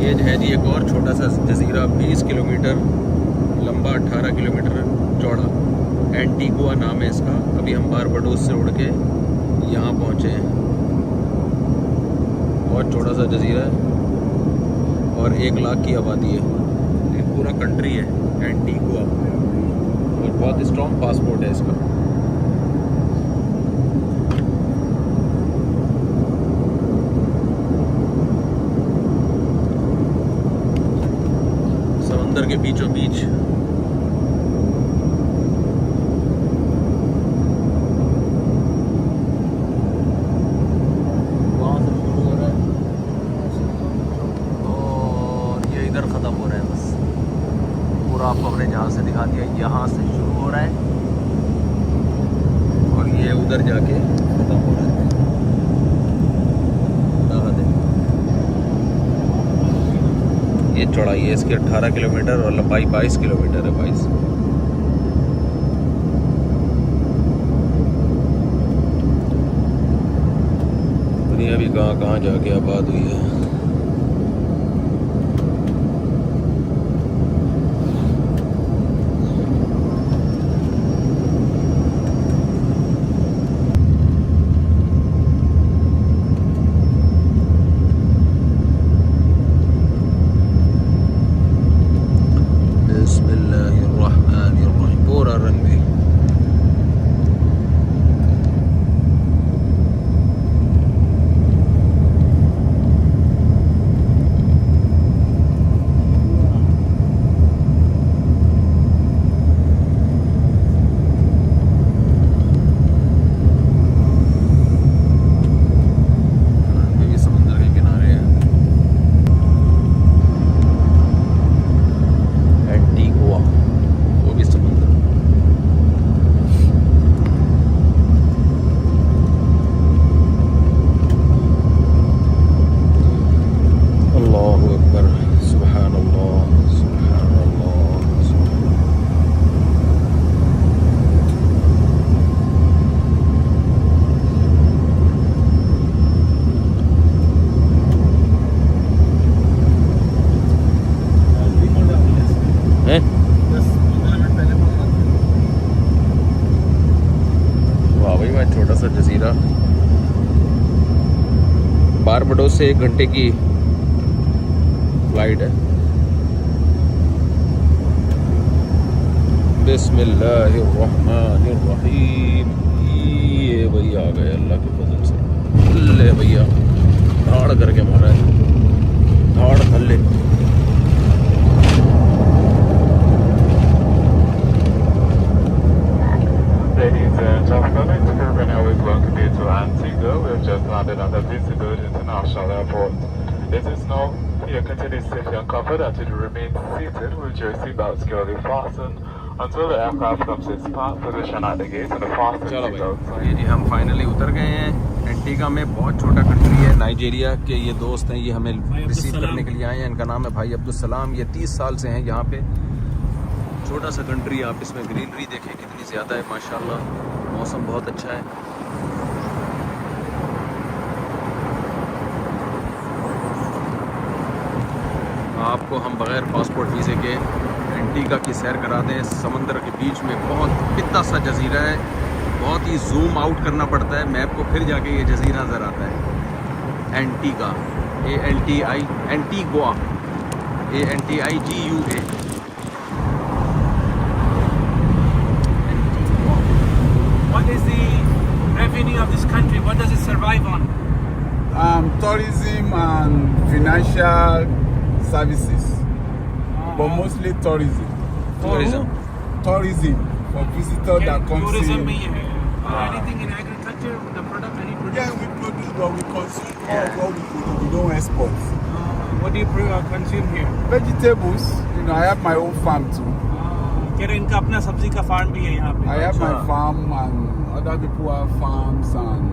ये है जी एक और छोटा सा जजीरा 20 किलोमीटर लंबा, 18 किलोमीटर चौड़ा। एंटीगुआ नाम है इसका। अभी हम बारबाडोस से उड़ के यहाँ पहुँचे हैं। बहुत छोटा सा जजीरा है और 1 लाख की आबादी है। ये पूरा कंट्री है एंटीगुआ और बहुत स्ट्रॉन्ग पासपोर्ट है इसका। समंदर के बीचों बीच ख़त्म हो रहा है। बस पूरा आपको अपने जहाज़ से दिखा दिया। यहाँ से शुरू हो रहा है और ये उधर जाके ख़त्म हो रहा है। ये चौड़ाई है इसकी 18 किलोमीटर और लंबाई 22 किलोमीटर है। 22 दुनिया भी कहाँ कहाँ जाके आबाद हुई है। पूरा रनवे समुद्र के किनारे है। एंटीगुआ वो भी समुद्र। अल्लाहु अकबर, सुभान अल्लाह, सुभान अल्लाह। वाह भाई, मैं छोटा सा जजीरा। बारबाडोस से 1 घंटे की फ्लाइट है। बिस्मिल्लाहिर्रहमानिर्रहीम। ये भैया आ गए अल्लाह के फजल से। ले भैया धाड़ करके मारा है, धाड़ थल्ले। Ladies and gentlemen, the Caribbean Airways going to be to Antigua. We have just landed at the Visigood International Airport. It is now here continues safely and comfort that you remain seated with your seatbelt securely fastened until the aircraft comes its park position at the gate and the fasten चलो seatbelt भाई, ये जी हम finally उतर गए हैं Antigua में। बहुत छोटा कंट्री है। नाइजीरिया के ये दोस्त हैं, ये हमें रिसीव करने के लिए आए हैं। इनका नाम है भाई अब्दुल सलाम। ये 30 साल से हैं यहाँ पे। छोटा सा कंट्री, आप इसमें ग्रीनरी देखें कितनी ज़्यादा है माशाल्लाह। मौसम बहुत अच्छा है। आपको हम बग़ैर पासपोर्ट वीज़े के एंटीगा की सैर कराते हैं। समंदर के बीच में बहुत पिता सा जजीरा है। बहुत ही जूम आउट करना पड़ता है मैप को, फिर जाके ये जजीरा नज़र आता है। Antigua, ANTI, Antigua, ANTIGUA। What is the revenue of this country? What does it survive on? Tourism and financial services, but mostly tourism. Tourism. Tourism for visitors that come tourism see. anything in agriculture, the product, any product? Yeah, we produce, but we consume all of what we produce. We don't export. What do you consume here? Vegetables. You know, I have my own farm too. कह रहे इनका अपना सब्जी का farm भी है यहाँ पे। I have my farm and other people have farms and.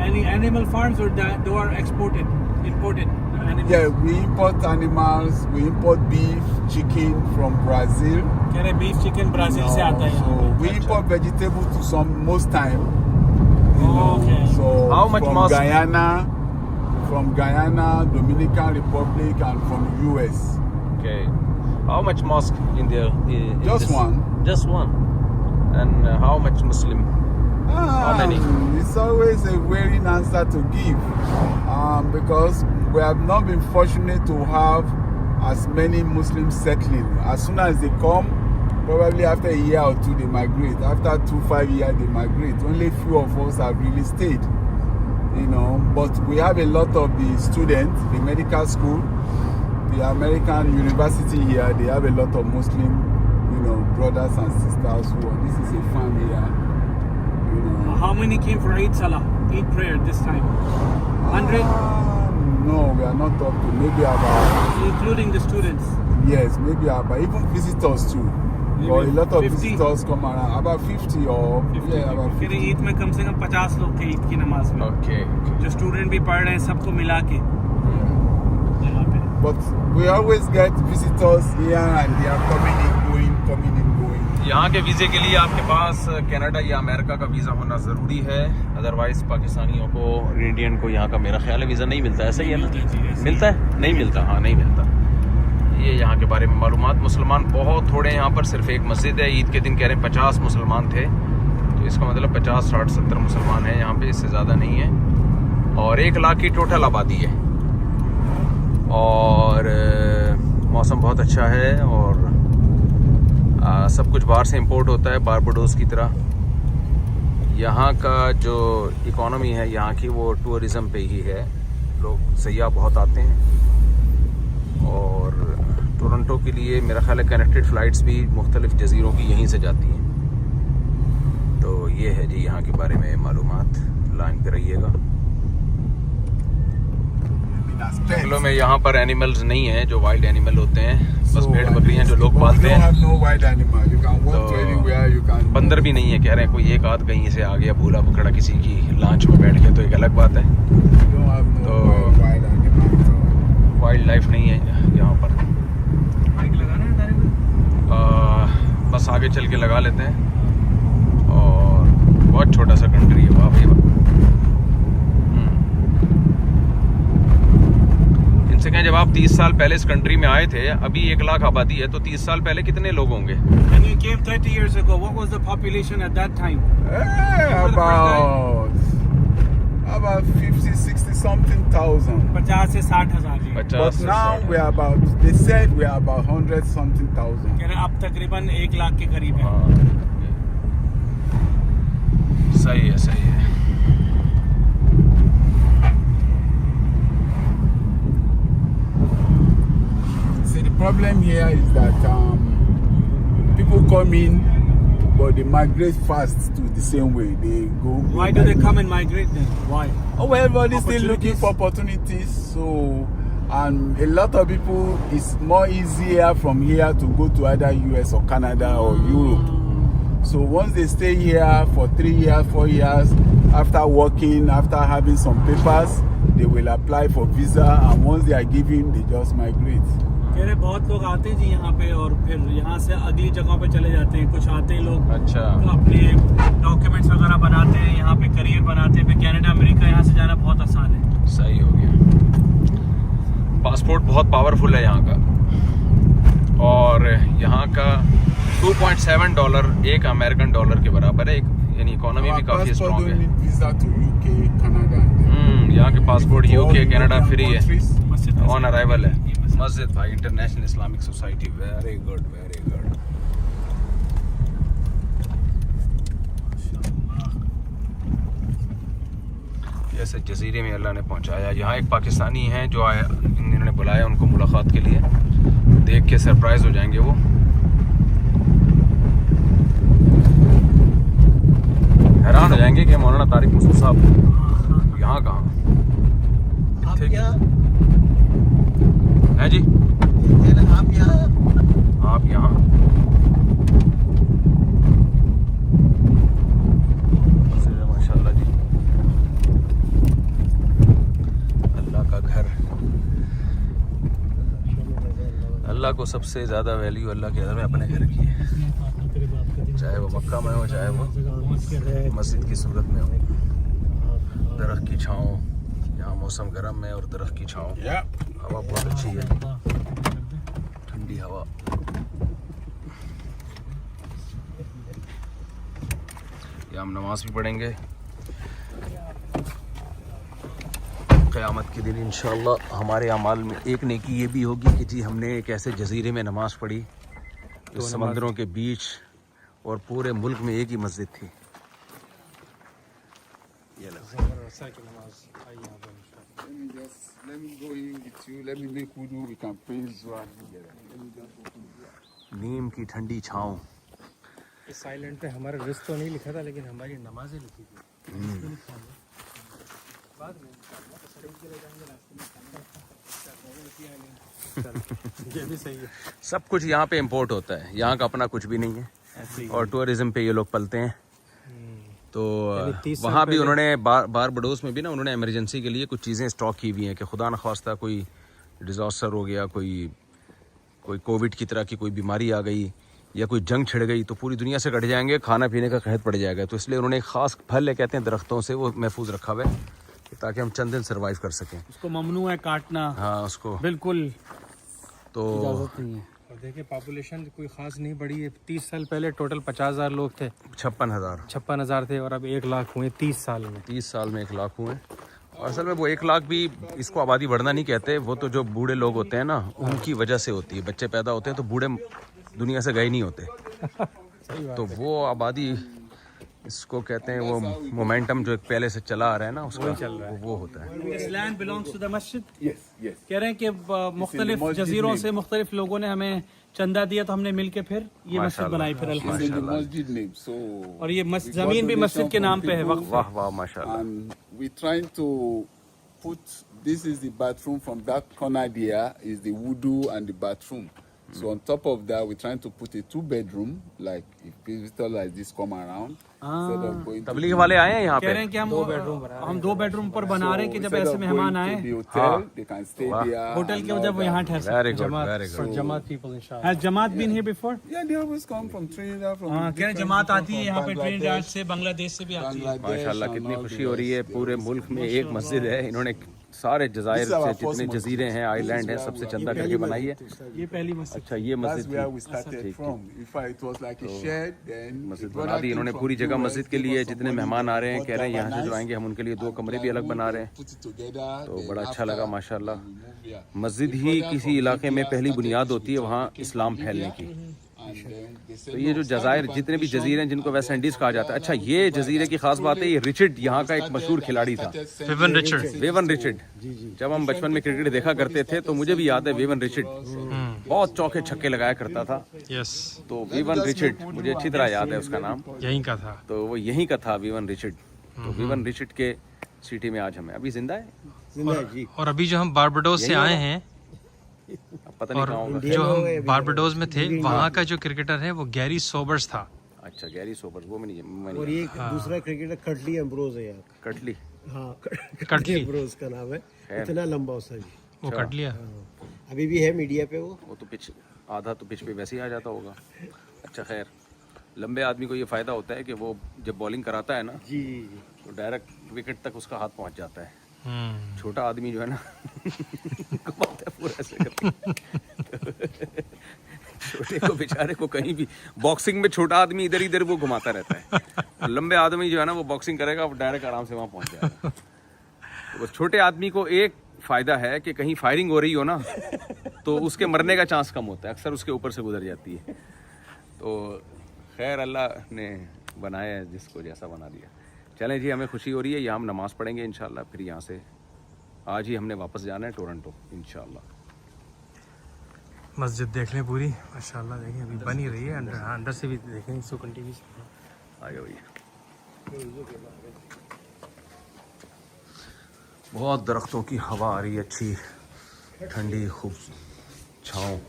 Any animal farms or that they are exported, imported? Animals? Yeah, we import animals. We import beef, chicken from Brazil. कह रहे beef, chicken Brazil से आता है यहाँ So पे। we import vegetables to most time. Okay. So How much from must- Guyana, from Guyana, Dominican Republic, and from US. Okay. How much mosque in there? Just one. Just one. And how much Muslim? How many? It's always a wearing answer to give, because we have not been fortunate to have as many Muslims settling. As soon as they come, probably after a year or two, they migrate. After 2-5 years, they migrate. Only few of us have really stayed, you know. But we have a lot of the students, the medical school, the American university here. They have a lot of Muslim, you know, brothers and sisters who are. This is a farm here, you know. How many came for Eid Salah, Eid prayer this time? 100? No, we are not up to maybe about. Including the students? Yes, maybe about even visitors too. Maybe Or a lot of 50? visitors come around. About 50 or 50 yeah, about 50. Eid में कम से कम 50 लोग थे ईद की नमाज में Okay. जो student भी पढ़ रहे हैं सबको मिला के यहाँ पे But we always get visitors here and they are coming in, going, coming in, going. यहाँ के वीज़े के लिए आपके पास कनाडा या अमेरिका का वीज़ा होना ज़रूरी है, अदरवाइज़ पाकिस्तानियों को, इंडियन को यहाँ का मेरा ख्याल है वीज़ा नहीं मिलता है। ऐसा ही है ना? मिलता है? नहीं मिलता, हाँ नहीं मिलता। ये यहाँ के बारे में मालूमात। मुसलमान बहुत थोड़े हैं यहाँ पर, सिर्फ एक मस्जिद है। ईद के दिन कह रहे हैं 50 मुसलमान थे, तो इसका मतलब 50, 60, 70 मुसलमान हैं यहाँ पे, इससे ज़्यादा नहीं है। और 1 लाख की टोटल आबादी है और मौसम बहुत अच्छा है और सब कुछ बाहर से इंपोर्ट होता है, बारबाडोस की तरह। यहाँ का जो इकोनॉमी है यहाँ की, वो टूरिज़म पे ही है। लोग सयाह बहुत आते हैं और टोरंटो के लिए मेरा ख्याल है कनेक्टेड फ़्लाइट्स भी मुख्तलिफ़ जज़ीरों की यहीं से जाती हैं। तो ये है जी यहाँ के बारे में मालूमात। लाइन पे रहिएगा। जंगलों में यहाँ पर एनिमल्स नहीं हैं जो वाइल्ड एनिमल होते हैं, बस भेड़ बकरियाँ जो लोग पालते हैं। बंदर भी नहीं है, कह रहे हैं। कोई एक आध कहीं से आ गया भूला पकड़ा किसी की लांच में बैठ गया तो एक अलग बात है। तो वाइल्ड लाइफ नहीं है यहाँ पर। बाइक लगाना है तारिक भाई? बस आगे चल के लगा लेते हैं। और बहुत छोटा सा कंट्री है, वाह भाई वाह। इनसे कहें जब आप 30 साल पहले इस कंट्री में आए थे, अभी 1 लाख आबादी है, तो 30 साल पहले कितने लोग होंगे? When you came 30 years ago, what was the population at that time? About 50, 60 something thousand. 50 से 60 हज़ार जी। 50 But से now 60। we are about, they said we are about 100 something thousand. कह रहे हैं अब तकरीबन 1 लाख के करीब है। हाँ, सही है, सही है। See, the problem here is that people come in, but they migrate fast to the same way. They go. Why do they come and migrate then? Why? Oh, well, everybody's still looking Opportunities? for opportunities. So, and a lot of people, it's more easier from here to go to either US or Canada or Europe. So once they stay here for 3 years, 4 years, after working, after having some papers, they will apply for visa, and once they are given, they just migrate. कह रहे बहुत लोग आते हैं जी यहाँ पे और फिर यहाँ से अगली जगह पे चले जाते हैं। कुछ आते हैं लोग, अच्छा, अपने डॉक्यूमेंट्स वगैरह बनाते हैं, यहाँ पे करियर बनाते हैं, फिर कनाडा अमेरिका यहाँ से जाना बहुत आसान है। सही हो गया। पासपोर्ट बहुत पावरफुल है यहाँ का, और यहाँ का $2.7 एक अमेरिकन डॉलर के बराबर है। यानी इकोनॉमी भी काफ़ी स्ट्रॉन्ग है। Visa to UK, Canada. यहाँ के पासपोर्ट यूके कनाडा फ्री है, मस्जिद ऑन अराइवल है। मस्जिद भाई, international Islamic society, very good, very good. ऐसे जजीरे में अल्लाह ने पहुंचाया। यहाँ एक पाकिस्तानी हैं जो आए, इन्होंने बुलाया उनको मुलाकात के लिए। देख के सरप्राइज हो जाएंगे वो। हैरान हो जाएंगे कि मौलाना तारिक मुस्तफा साहब यहाँ कहाँ हैं जी? आप यहाँ माशाल्लाह जी, अल्लाह का घर। अल्लाह को सबसे ज़्यादा वैल्यू अल्लाह के घर में अपने घर की है, चाहे वो मक्का में हो, चाहे वो मस्जिद की सूरत में हो। दरख्त की छाँव यहाँ मौसम गर्म है और दरख्त की छाँव, Yeah. हवा बहुत अच्छी है, ठंडी हवा। यहाँ हम नमाज भी पढ़ेंगे क़यामत के दिन इंशाअल्लाह। हमारे अमाल में एक नेकी ये भी होगी कि जी हमने एक ऐसे जजीरे में नमाज पढ़ी जो समंदरों के बीच और पूरे मुल्क में एक ही मस्जिद थी। ये लो। Let me go in with you. Let me make wudu. We can pray Zuhr together. नीम की ठंडी छाँव। इस साइलेंट पे हमारा रिस्क तो नहीं लिखा था, लेकिन हमारी नमाजें लिखी थी। ये भी सही है। सब कुछ यहाँ पे इंपोर्ट होता है, यहाँ का अपना कुछ भी नहीं है और टूरिज्म पे ये लोग पलते हैं। तो वहाँ भी उन्होंने बारबाडोस में भी ना उन्होंने इमरजेंसी के लिए कुछ चीज़ें स्टॉक की हुई हैं कि खुदा न खास्ता कोई डिज़ास्टर हो गया, कोई कोविड की तरह की कोई बीमारी आ गई या कोई जंग छिड़ गई तो पूरी दुनिया से कट जाएंगे, खाना पीने का कहत पड़ जाएगा। तो इसलिए उन्होंने एक ख़ास फल है कहते हैं दरख्तों से, वो महफूज रखा हुआ है ताकि हम चंद दिन सर्वाइव कर सकें। उसको ममनू है काटना, हाँ उसको बिल्कुल तो इजाज़त नहीं है। और देखिए पॉपुलेशन कोई ख़ास नहीं बढ़ी है। 30 साल पहले टोटल 50,000 लोग थे, 56,000 थे और अब 1 लाख हुए 30 साल में। 30 साल में 1 लाख हुए। और असल में वो 1 लाख भी इसको आबादी बढ़ना नहीं कहते, वो तो जो बूढ़े लोग होते हैं ना उनकी वजह से होती है। बच्चे पैदा होते हैं तो बूढ़े दुनिया से गए नहीं होते तो वो आबादी इसको कहते हैं, वो मोमेंटम जो पहले से चला आ रहा है ना उसका वो होता है। This land belongs to the masjid? Yes, yes. कह रहे हैं कि मुख्तलिफ मस्जिद जजीरों में। से मुख्तलिफ लोगों ने हमें चंदा दिया तो हमने मिलके फिर ये मस्जिद बनाई फिर It's in the अल्हम्दुलिल्लाह। masjid name. So और ये we got जमीन भी donation मस्जिद के from नाम पे है, people, वक्फ। वाह वाह माशाल्लाह। And we're trying to put, this is the bathroom, from that corner there is the wudu and the bathroom. So on top of that, we're trying to put a 2-bedroom, like if visitors like this come around, instead of going to तबलीग वाले आए हैं यहाँ कह पे। रहे हैं कि हम 2 बेडरूम पर बना रहे हैं कि जब instead ऐसे of मेहमान going आए to the hotel, they can stay Wow. there. Hotel and के all जब वो that. यहाँ ठहर सकते वेरी हैं। गुड जमात वेरी गुड। जमात पीपल इंशाल्लाह। Has Jamaat been here before? Yeah, they always come from Trinidad, from हाँ, कह रहे हैं different जमात people, आती है from यहाँ पे Bangladesh, ट्रिनिडाद से, बांग्लादेश से भी आती है। Bangladesh माशाल्लाह and कितनी all खुशी the हो रही है। rest. पूरे मुल्क में एक मस्जिद है, इन्होंने सारे जजायर This is our से first जितने masjid. जजीरे हैं, आइलैंड हैं, This is सबसे where चंदा we- करके बनाई है। ये पहली मस्जिद। अच्छा ये That's मस्जिद where थी। we started ठीक, from. In fact, it was like a shed. Then मस्जिद the बना brother दी came इन्होंने from पूरी जगह US, मस्जिद के gave लिए। us some जितने money, मेहमान आ रहे हैं bought कह रहे हैं यहाँ से जो galvanized, आएंगे हम उनके लिए 2 कमरे भी अलग and बना रहे हैं। put it together, तो then बड़ा अच्छा after लगा माशाल्लाह। we moved here. मस्जिद The ही brother किसी from इलाके में Libya पहली started बुनियाद this होती है with वहाँ Libya, इस्लाम फैलने की। and then they said, तो ये जो "No, start जजायर the जितने भी plantation, जजीरे हैं जिनको and West then Indies from कहा जाता है। that अच्छा land, ये we जजीरे की started खास बात है, ये रिचर्ड यहाँ का एक started मशहूर and खिलाड़ी था, started sending woven the Richard. messages woven to- Richard. जब हम बचपन में क्रिकेट देखा करते थे तो मुझे भी याद है वेवन रिचर्ड बहुत चौके छक्के लगाया करता था। यस, तो वेवन रिचर्ड मुझे अच्छी तरह याद है उसका नाम। यहीं का था। तो वो यहीं का था वेवन रिचर्ड। तो वेवन रिचर्ड के सिटी में आज हमें अभी जिंदा है, और अभी जो हम बारबाडोस से यही आए होगा। हैं अब पता नहीं और कहाँ होगा। जो हम बारबाडोस में थे वहाँ का जो क्रिकेटर है वो गैरी सोबर्स था। अच्छा गैरी सोबर्स, वो मैं और नहीं ये एक दूसरा क्रिकेटर कटली एम्ब्रोज है यार। कटली। हाँ कटली। एम्ब्रोज का नाम है, खैर। इतना लंबा उसका भी। वो कट लिया। अभी भी है मीडिया पे वो। वो तो पिच आधा तो पिच पे वैसे ही आ जाता होगा। अच्छा खैर, लंबे आदमी को ये फ़ायदा होता है कि वो जब बॉलिंग कराता है ना जी जी जी। तो डायरेक्ट विकेट तक उसका हाथ पहुंच जाता है। हम्म, छोटा आदमी जो है ना घुमाता है पूरा ऐसे करके। छोटे को बेचारे को कहीं भी बॉक्सिंग में छोटा आदमी इधर इधर वो घुमाता रहता है, और लंबे आदमी जो है ना वो बॉक्सिंग करेगा वो डायरेक्ट आराम से वहाँ पहुँच जाएगा। तो छोटे आदमी को एक फ़ायदा है कि कहीं फायरिंग हो रही हो ना तो उसके मरने का चांस कम होता है, अक्सर उसके ऊपर से गुजर जाती है। तो खैर अल्लाह ने बनाया है जिसको जैसा बना दिया। चलें जी, हमें खुशी हो रही है, यहाँ हम नमाज़ पढ़ेंगे इंशाल्लाह। फिर यहाँ से आज ही हमने वापस जाना है टोरंटो इंशाल्लाह। मस्जिद देख लें पूरी माशाल्लाह। देखिए अभी बन ही रही है, अंदर से भी देखें इसको कंटिन्यू। आगे भैया, बहुत दरख्तों की हवा आ रही है, अच्छी ठंडी खूब छाँव।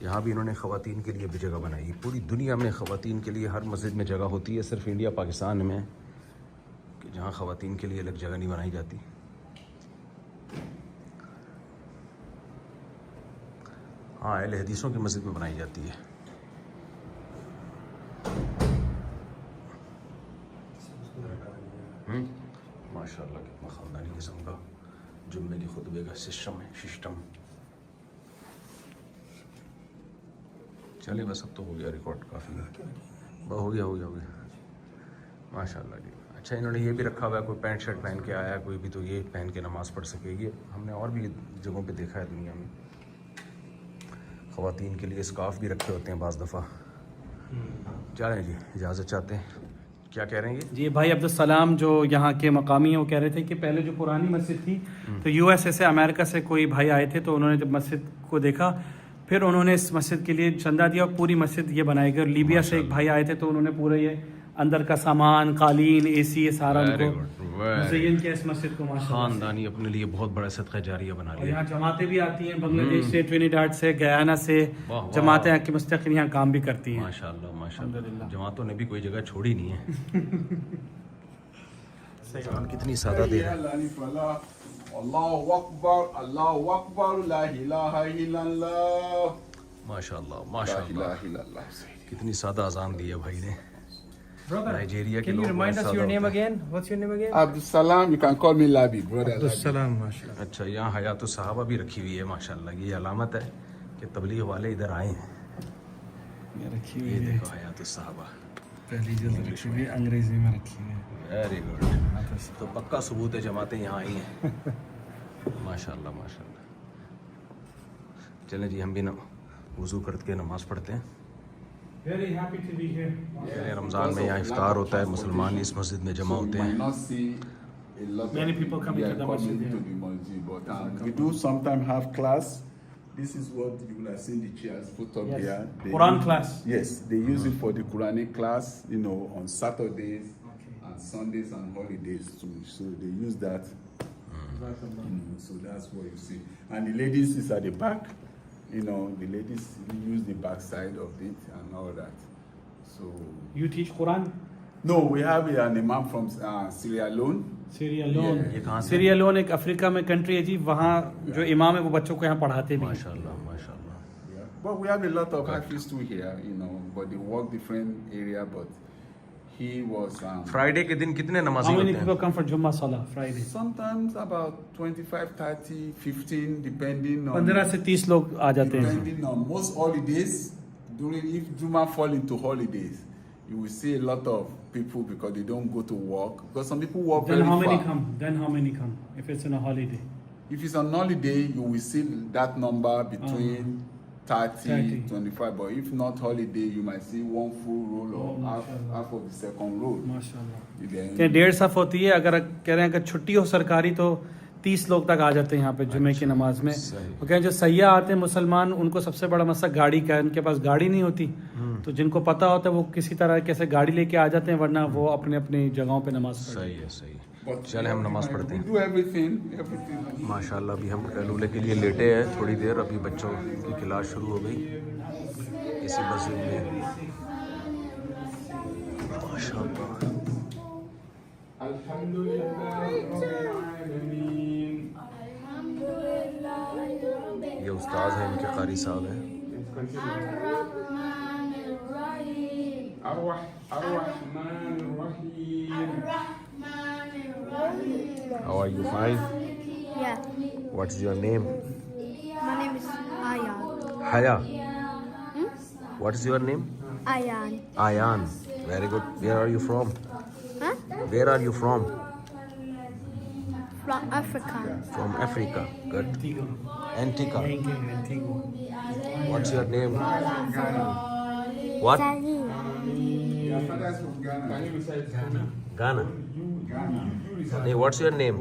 यहाँ भी इन्होंने ख़वातीन के लिए भी जगह बनाई। पूरी दुनिया में ख़वातीन के लिए हर मस्जिद में जगह होती है, सिर्फ इंडिया पाकिस्तान में कि जहाँ ख़वातीन के लिए अलग जगह नहीं बनाई जाती। हाँ, अहले हदीसों की मस्जिद में बनाई जाती है। जुम्मे के खुतबे का सिस्टम चले बस अब तो हो गया रिकॉर्ड काफ़ी हो गया माशाल्लाह जी। अच्छा इन्होंने ये भी रखा हुआ है, कोई पैंट शर्ट पहन के आया कोई भी तो ये पहन के नमाज़ पढ़ सकेगी। हमने और भी जगहों पे देखा है दुनिया में, ख़वातीन के लिए स्कार्फ भी रखे होते हैं बाज़ दफ़ा। चलें जी इजाज़त चाहते हैं। क्या कह रहे हैं ये? जी भाई अब्दुल जो यहाँ के मकामी हैं वो कह रहे थे कि पहले जो पुरानी मस्जिद थी तो यूएसए से अमेरिका से कोई भाई आए थे तो उन्होंने जब मस्जिद को देखा फिर उन्होंने इस मस्जिद के लिए चंदा दिया और पूरी मस्जिद ये बनाई गई। और लीबिया से एक भाई आए थे तो उन्होंने पूरे ये अंदर का सामान कालीन एसी ये सारा उनको मुज़य्यन किया इस मस्जिद को माशाल्लाह। ख़ानदानी अपने लिए बहुत बड़ा सदक़ा जारिया बना और लिया। यहाँ जमातें भी आती हैं बांग्लादेश से, ट्रिनिडाद से, गयाना से जमातें आके मुस्तकिल यहाँ काम भी करती हैं माशाल्लाह। जमातों ने भी कोई जगह छोड़ी नहीं है। कितनी सादा दे Allahu Akbar, la ilaha illallah. माशाल्लाह कितनी सादा अजान दी है भाई ने। नाइजीरिया के Can you लोग remind बहुत us सादा your name होते हैं। again? What's your name again? Abdul Salam, you can call me Labi, brother. Labi. Abdul माशाल्लाह। अच्छा यहाँ हयात सहाबा भी रखी हुई है माशाल्लाह। ये अलामत है कि तबलीग वाले इधर आए हैं। ये रखी ये देखो हयात सहाबा पहली जल्द रखी हुई अंग्रेजी में रखी हुई है। Very good. तो पक्का सबूत है जमातें यहाँ आई हैं। माशाल्लाह। चलें जी हम भी ना वज़ू करके नमाज़ पढ़ते हैं। Very happy to be here. Ramzan में यहाँ इफ्तार होता है, मुसलमान इस मस्जिद में जमा होते You might हैं। not see a lot Many of people coming yeah, to the coming masjid, to the masjid, but we do sometimes have class. This is what you will have seen the chairs put up Yes. here. They Quran use- class. Yes, they use it for the Quranic class, you know, on Saturdays and Sundays and holidays too. So they use that. So that's what you see. And the ladies is at the back. You know, the ladies use the back side of it and all that. So You teach Quran? no, we have an imam from Sierra Leone. Sierra Leone. ये कहाँ से? Sierra Leone एक Africa में country है जी। वहाँ जो इमाम है वो बच्चों को यहाँ पढ़ाते भी हैं। माशाल्लाह। Yeah. But we have a lot of Hafiz too here, you know, but they work different area, but he was Friday के दिन कितने नमाजी How होते many people हैं? come for Jummah Salah Friday? sometimes about 25, 30, 15, depending on 15 से 30 लोग आ जाते हैं। depending on most holidays. During if Juma fall into holidays, you will see a lot of people because they don't go to work. Because some people work Then very how many far. come? Then how many come? If it's on a holiday. If it's on holiday, you will see that number between 30, 30. 25. But if not holiday, you might see one full roll or half of the second roll. माशाल्लाह। Then- क्या 1.5 सफ होती है? अगर कह रहे हैं कि छुट्टी हो सरकारी तो 30 लोग तक आ जाते हैं यहाँ पे जुमे की नमाज में। वो कहें जो सैयाह आते हैं मुसलमान उनको सबसे बड़ा मसला गाड़ी का है। उनके पास गाड़ी नहीं होती तो जिनको पता होता है वो किसी तरह कैसे गाड़ी लेके आ जाते हैं, वरना वो अपने अपनी जगहों पे नमाज पढ़ते हैं। सही है। But चले हम नमाज पढ़ते we हैं। do everything. माशाल्लाह अभी हम कहलूले के लिए लेटे हैं थोड़ी देर। अभी बच्चों की क्लास शुरू हो गई इसी मस्जिद में। माशाल्लाह। ये उस्ताद हैं, इनके कारी साहब हैं। How are you? Fine. Yeah, What's your name? my name is Ayan. Haya. What is your name? Ayan. Ayan. Very good. Where are you from? Huh? Where are you from? From Africa. From Africa. Good. Antigua. What's your name? What? Ghana. Hey, what's your name?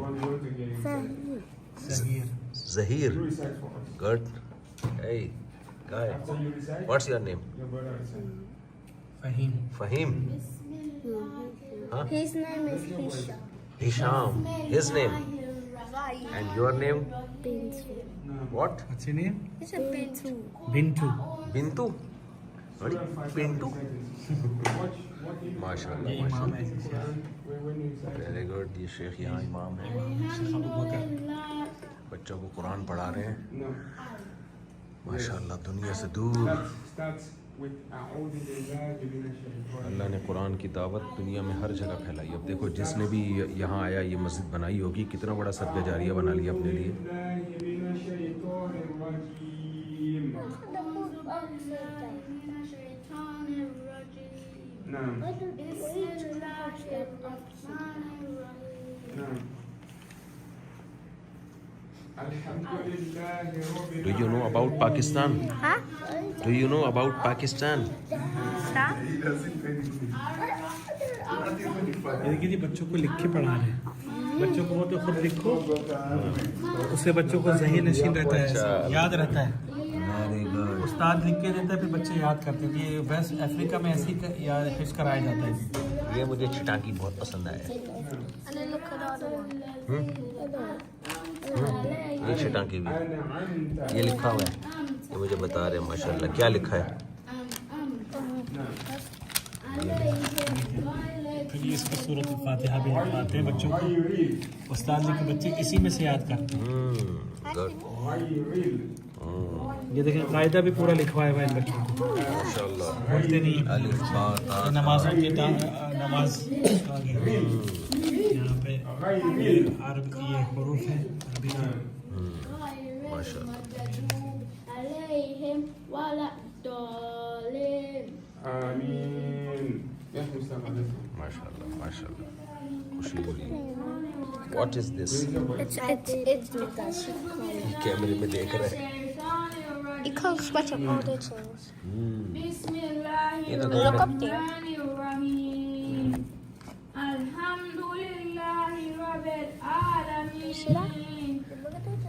Zahir. Good. Hey, guy. What's your name? Fahim. Huh? His name is Hisham. Hisham. His name. And your name? Bintu. What? What's your name? It's a Bintu. Bintu. Bintu. Sorry, Bintu. माशाल्लाह very good. ये शेख यहाँ इमाम है, बच्चों को कुरान पढ़ा रहे हैं माशाल्लाह। दुनिया से दूर अल्लाह ने कुरान की दावत दुनिया में हर जगह फैलाई। अब देखो जिसने भी यहाँ आया ये मस्जिद बनाई होगी, कितना बड़ा सदका जारिया बना लिया अपने लिए। Do you know about Pakistan? Huh? Do you know about Pakistan? Stop. ये देखिए जी बच्चों को लिख के पढ़ा रहे हैं। बच्चों को वो तो खुद लिखो, उससे बच्चों को ज़हन नशीन रहता है, याद रहता है। उस्ताद लिख के देता है, फिर बच्चे याद करते हैं। ये वेस्ट अफ्रीका में ऐसे ही याद हिफ्ज़ कराया जाता है। ये मुझे चिटाकी बहुत पसंद आया। And then look at the other one. ये चिटाकी भी ये लिखा हुआ है, ये मुझे बता रहे हैं माशाल्लाह। क्या लिखा है? फिर ये इसकी सूरत फातिहा भी लिखवाते हैं बच्चों को। उस्ताद लिख के बच्चे इसी में से याद करते हैं। गुड। ये देखें कायदा भी पूरा लिखवाया हुआ है इन बच्चों को। माशाल्लाह। बोलते नहीं अलिफ बा ता नमाजों के नमाज यहाँ पे ये अरब ये हरूफ है अरबी का। माशाल्लाह। माशाल्लाह माशाल्लाह। खुशी हो रही है। What is this? It's कैमरे में देख रहे हैं। You can't scratch up all the tools. ये तो Look up there. See that?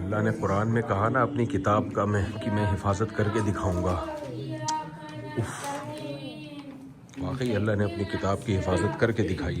अल्लाह ने कुरान में कहा ना अपनी किताब का मैं हिफाजत करके दिखाऊंगा। वाकई अल्लाह ने अपनी किताब की हिफाजत करके दिखाई है।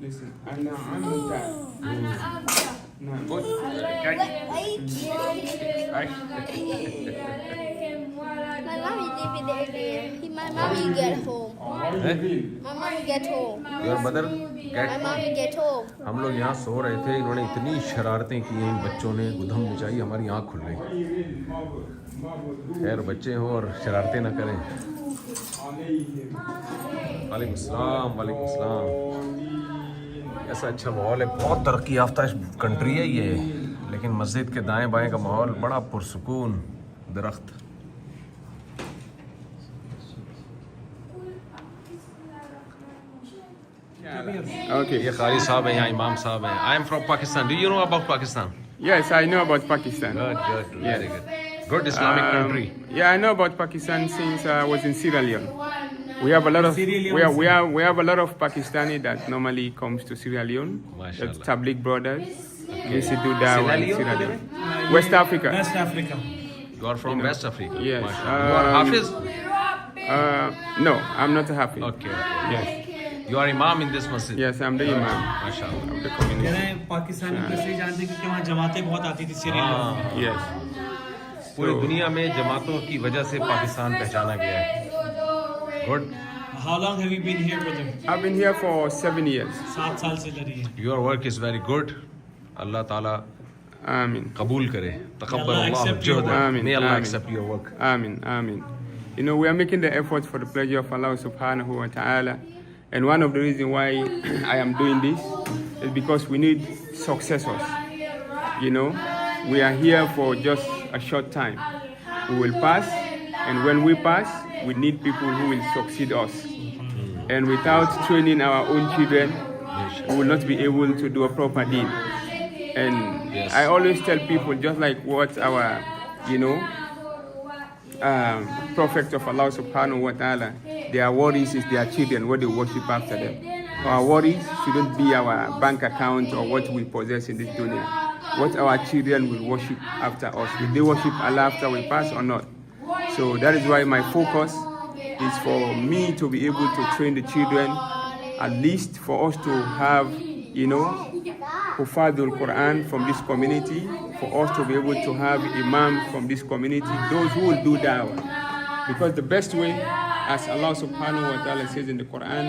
My mommy did it earlier. My mommy get home. My mommy get home. Your mother My mommy get home. हम लोग यहाँ सो रहे थे, इन्होंने इतनी शरारतें की हैं इन बच्चों ने, गुदम मचाई, हमारी आँख खुल गई। खैर बच्चे हो और शरारतें ना करें। वालेकुम सलाम वालेकुम सलाम। ऐसा अच्छा माहौल है, बहुत तरक्की याफ्ता कंट्री है ये, लेकिन मस्जिद के दाएं बाएं का माहौल बड़ा पुरसुकून। दरख्त Okay. ये कारी साहब हैं, यहाँ इमाम साहब हैं। I am from Pakistan. Do you know about Pakistan? Yes, I know about Pakistan. Good, very good. Good Islamic country. Yeah, I know about Pakistan since I was in Sierra Leone. We have a lot of we have a lot of Pakistani that normally comes to Sierra Leone. Mashallah. The Tabligh brothers. Used to do that Sierra in Leone? Sierra Leone. West Africa. West Africa. You are from West Africa. Yes. Mashallah. You are Hafiz? No, I'm not happy. Okay. Yes. You are imam in this masjid. Yes, I'm the imam Mashallah. of the कह community. रहे हैं पाकिस्तान को इसलिए जानते हैं क्योंकि वहाँ जमातें बहुत आती थी सीरिया में। Yes. पूरी दुनिया में जमातों की वजह से पाकिस्तान पहचाना गया है। Good. How long have you been here, brother? I've been here for 7 years. 7 साल से इधर ही है। Your work is very good. अल्लाह ताला Amin. कबूल करे। तक़ब्बल Allah Allah accept your जुहद। Amin. May Allah Amin. accept your work. Amin, amin. You know, we are making the effort for the pleasure of Allah subhanahu wa ta'ala. And one of the reasons why I am doing this is because we need successors. You know, we are here for just a short time. We will pass, and when we pass, we need people who will succeed us. And without training our own children, we will not be able to do a proper deed. And Yes. I always tell people, just like what our, Prophet of Allah subhanahu wa ta'ala, their worries is their children, what they worship after them. Our worries shouldn't be our bank account or what we possess in this dunya. What our children will worship after us. Will they worship Allah after we pass or not? So that is why my focus is for me to be able to train the children at least for us to have, you know, Hufadul Quran from this community, for us to be able to have Imam from this community, those who will do da'wah. Because the best way, as Allah subhanahu wa ta'ala says in the Quran,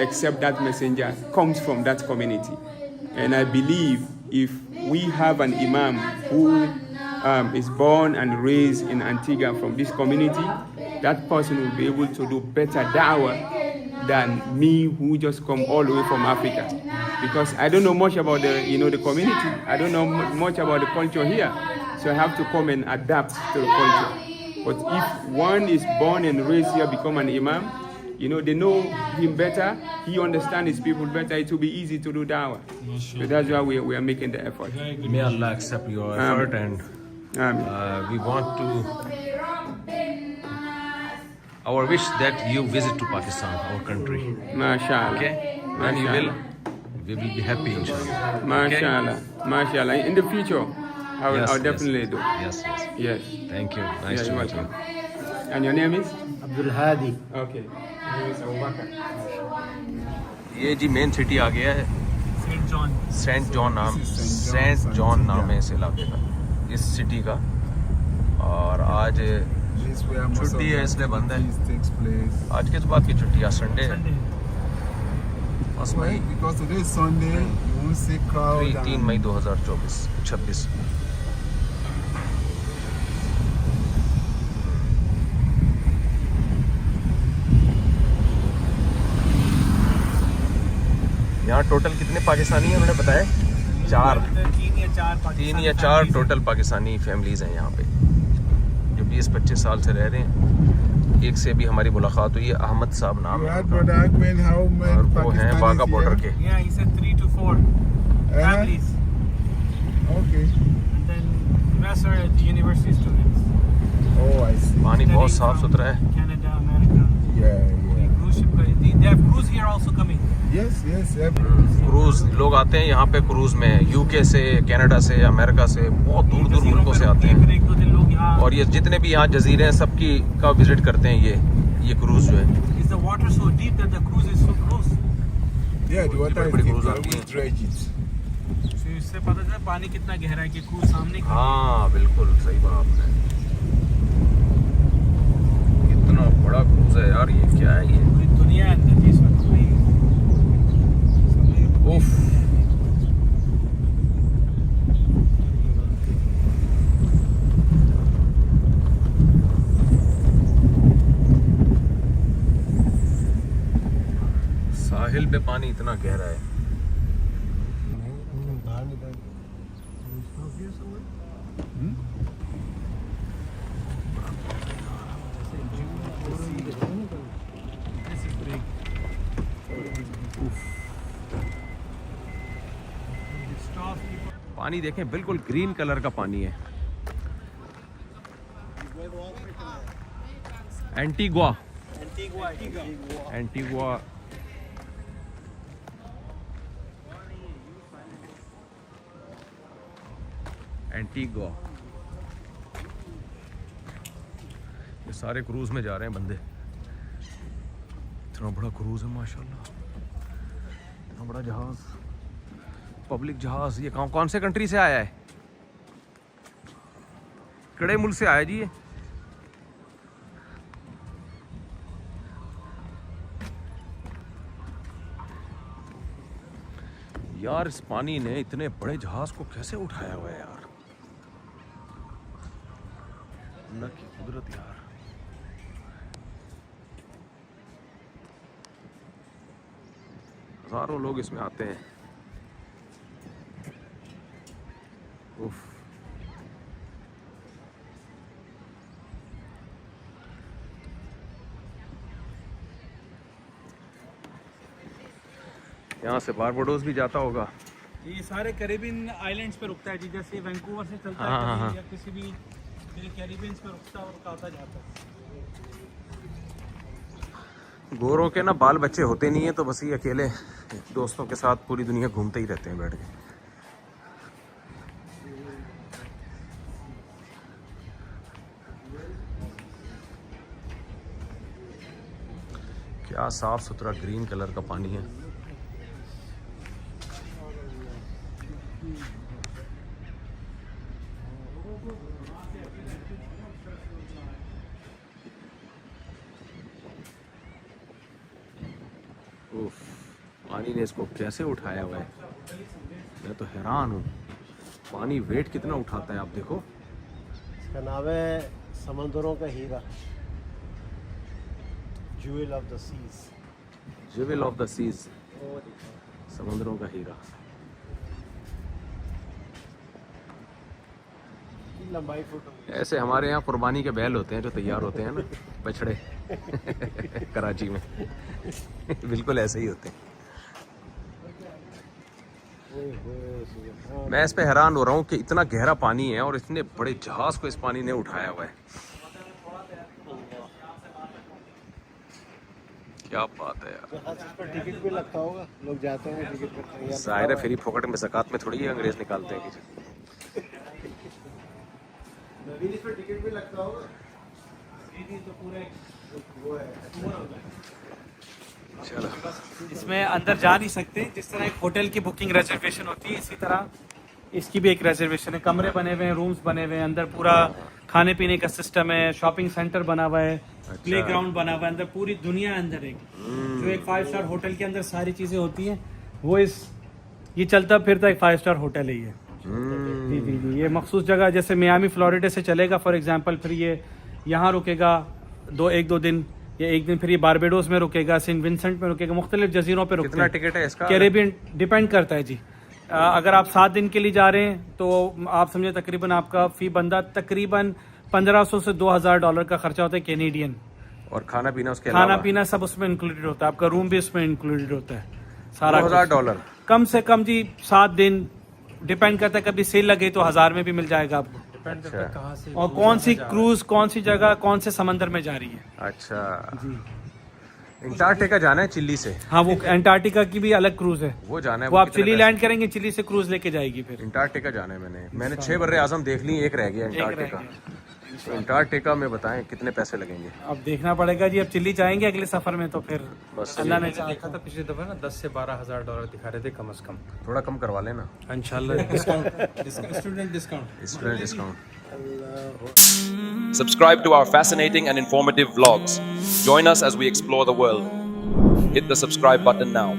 except that messenger comes from that community. And I believe if we have an Imam who is born and raised in Antigua from this community, that person will be able to do better da'wah than me who just come all the way from Africa. Because I don't know much about the, you know, the community. I don't know much about the culture here. So I have to come and adapt to the culture. But if one is born and raised here, become an Imam, you know, they know him better, he understands his people better, it will be easy to do da'wah. So that's why we are making the effort. May Allah accept your effort, and we want to, our wish that you visit to Pakistan, our country. MashaAllah. Okay? When you will, we will be happy, inshallah. MashaAllah. MashaAllah. In the future, I'll definitely do. Yes. Yes. Thank you. Nice to meet you. And your name is? Abdul Hadi. Okay. My name is Abu Bakr. ये जी main city आ गया है, Saint John नाम है इस इलाके का, इस city का। और आज छुट्टी है इसलिए बंद है। आज किस बात की छुट्टी है? संडे है। बस मई, Because today is Sunday, you won't see crowd. 3 मई 2026। यहाँ टोटल कितने पाकिस्तानी हैं उन्होंने बताया? 3 या 4 टोटल पाकिस्तानी फैमिलीज हैं यहाँ पे, जो 20-25 साल से रह रहे हैं। एक से भी हमारी मुलाकात हुई है, अहमद साहब नाम है, और वो हैं बागा बॉर्डर के। Yeah, he said 3 to 4 families. Okay. And then the rest are the university students. Oh, I see. पानी बहुत साफ सुथरा है। Canada, America. Yeah. Cruise ship. They have cruise here also coming. Yes. Cruise लोग आते हैं यहाँ पे, क्रूज में यूके से, कनाडा से, अमेरिका से, बहुत दूर दूर मुल्कों से आते हैं। 1-2 दिन लोग यहाँ। और ये जितने भी यहाँ जजीरे हैं सबकी का विजिट करते हैं ये क्रूज जो है। Is the water so deep that the cruise is so close? Yeah, the water is deep, but we dredge it. So इससे पता चलता है पानी कितना गहरा है कि क्रूज सामने। हाँ बिल्कुल सही बात आपने। कितना बड़ा क्रूज है यार, ये क्या है? ये पूरी दुनिया अंदर जी इसमें कोई। उफ, साहिल पे पानी इतना गहरा है। पानी देखें, बिल्कुल ग्रीन कलर का पानी है। एंटीगुआ ये सारे क्रूज में जा रहे हैं बंदे। इतना बड़ा क्रूज है माशाल्लाह, इतना बड़ा जहाज, पब्लिक जहाज। ये कौन से कंट्री से आया है? कड़े मुल्क से आया जी ये। यार इस पानी ने इतने बड़े जहाज को कैसे उठाया हुआ है यार, अल्लाह की कुदरत यार। हजारों लोग इसमें आते हैं। उफ, यहाँ से बारबाडोस भी जाता होगा। ये सारे कैरिबियन आइलैंड्स पे रुकता है जी, जैसे वैंकूवर से चलता हाँ। है या किसी भी कैरिबियंस पे रुकता है और आता जाता है। गोरों के ना बाल बच्चे होते नहीं है, तो बस ये अकेले दोस्तों के साथ पूरी दुनिया घूमते ही रहते हैं बैठ के। क्या साफ सुथरा ग्रीन कलर का पानी है। उफ, पानी ने इसको कैसे उठाया हुआ है, मैं तो हैरान हूँ। पानी वेट कितना उठाता है आप देखो। इसका नाम है समंदरों का हीरा, jewel of the seas. Jewel of the seas, समुद्रों का हीरा। लंबाई फुट ऐसे हमारे यहाँ कुर्बानी के बैल होते हैं जो तैयार होते हैं ना, बछड़े कराची में बिल्कुल ऐसे ही होते हैं। मैं इस पे हैरान हो रहा हूँ कि इतना गहरा पानी है और इतने बड़े जहाज को इस पानी ने उठाया हुआ है। क्या बात है यार। इस पर टिकट भी लगता होगा, लोग जाते हैं टिकट करते हैं। जाहिर है फ्री फोकट में ज़कात में थोड़ी ही अंग्रेज निकालते हैं किसी। इस पर टिकट भी लगता होगा। तो पूरे वो है। चलो, इसमें अंदर जा नहीं सकते। जिस तरह एक होटल की बुकिंग रिजर्वेशन होती है, इसी तरह इसकी भी एक रिजर्वेशन है। कमरे बने हुए हैं, रूम्स बने हुए हैं, अंदर पूरा खाने पीने का सिस्टम है, शॉपिंग सेंटर बना हुआ है, प्ले ग्राउंड बना हुआ है, अंदर पूरी दुनिया अंदर है। जो एक 5 स्टार होटल के अंदर सारी चीज़ें होती हैं, वो ये चलता फिरता एक 5 स्टार होटल है ये। जी जी जी, ये मखसूस जगह जैसे मियामी फ्लोरिडा से चलेगा फॉर एग्जांपल, फिर ये यहाँ रुकेगा 1-2 दिन या एक दिन, फिर ये बारबेडोस में रुकेगा, सेंट विंसेंट में रुकेगा, मुख्तलिफ जजीरों पे रुकेगा। कितना टिकट है इसका? कैरेबियन डिपेंड करता है जी। अगर आप 7 दिन के लिए जा रहे हैं तो आप समझे तकरीबन आपका फी बंदा तकरीबन $1500 से $2000 का खर्चा होता है कैनेडियन। और खाना पीना उसके खाना अलावा? पीना सब उसमें इंक्लूडेड होता है, आपका रूम भी उसमें इंक्लूडेड होता है सारा। $2000 कम से कम जी 7 दिन, डिपेंड करता है, कभी सेल लगे तो 1000 में भी मिल जाएगा आपको। अच्छा। और कौन सी क्रूज, कौन सी जगह, कौन से समंदर में जा रही है। अच्छा जी। अंटार्कटिका जाना है चिल्ली से? हाँ, वो अंटार्कटिका की भी अलग क्रूज है, वो जाना है। वो आप कितने चिली पैसे? लैंड करेंगे, चिली से क्रूज लेके जाएगी। फिर अंटार्कटिका जाना है। मैंने 6 बर्रे आजम देख ली, एक रह गया अंटार्कटिका। तो अंटार्कटिका में बताएं कितने पैसे लगेंगे? अब देखना पड़ेगा जी। अब चिल्ली जाएंगे अगले सफर में तो फिर बस अल्लाह ने देखा था पिछली दफा ना, 10 से $12,000 दिखा रहे थे कम से कम। थोड़ा कम करवा लेना इंशाल्लाह discount, student discount. Student discount. Subscribe to our fascinating and informative vlogs. Join us as we explore the world. Hit the subscribe button now.